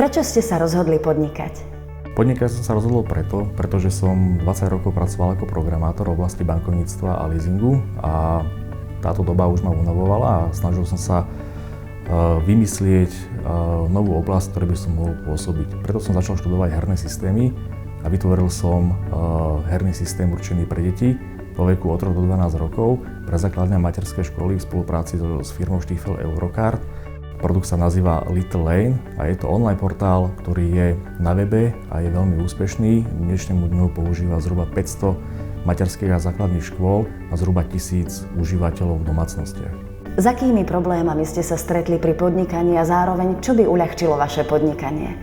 Prečo ste sa rozhodli podnikať? Podnikať som sa rozhodol pretože som 20 rokov pracoval ako programátor v oblasti bankovníctva a leasingu a táto doba už ma unavovala a snažil som sa vymyslieť novú oblasť, ktorej by som mohol pôsobiť. Preto som začal študovať herné systémy a vytvoril som herný systém určený pre deti vo veku od 3 do 12 rokov pre základné a materské školy v spolupráci s firmou Stiefel Eurocard. Produkt sa nazýva Little Lane a je to online portál, ktorý je na webe a je veľmi úspešný. Dnešnému dňu používa zhruba 500 materských a základných škôl a zhruba 1000 užívateľov v domácnostiach. S akými problémami ste sa stretli pri podnikaní a zároveň čo by uľahčilo vaše podnikanie?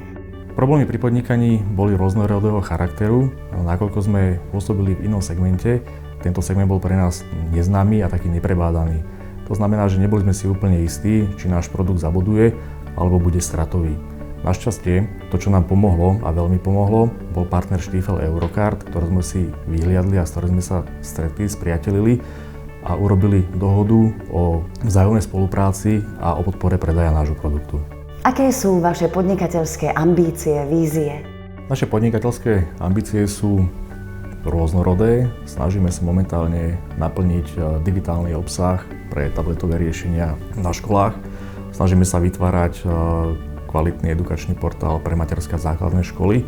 Problémy pri podnikaní boli rôznorodého charakteru. Nakoľko sme pôsobili v inom segmente, tento segment bol pre nás neznámy a taký neprebádaný. To znamená, že neboli sme si úplne istí, či náš produkt zaboduje alebo bude stratový. Našťastie, to, čo nám pomohlo a veľmi pomohlo, bol partner Stiefel Eurocard, ktorý sme si vyhliadli a s ktorým sme sa stretli, spriatelili a urobili dohodu o vzájomnej spolupráci a o podpore predaja nášho produktu. Aké sú vaše podnikateľské ambície, vízie? Naše podnikateľské ambície sú rôznorodé. Snažíme sa momentálne naplniť digitálny obsah pre tabletové riešenia na školách. Snažíme sa vytvárať kvalitný edukačný portál pre materské a základné školy.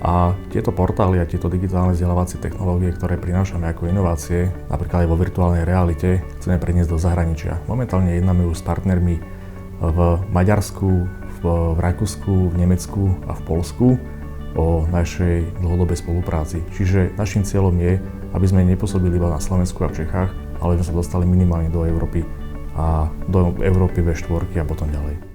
A tieto portály a tieto digitálne vzdelávacie technológie, ktoré prinášame ako inovácie, napríklad aj vo virtuálnej realite, chceme preniesť do zahraničia. Momentálne jednáme už s partnermi v Maďarsku, v Rakúsku, v Nemecku a v Poľsku o našej dlhodobej spolupráci. Čiže naším cieľom je, aby sme nepôsobili iba na Slovensku a v Čechách, ale sme sa dostali minimálne do Európy a do Európy V4 a potom ďalej.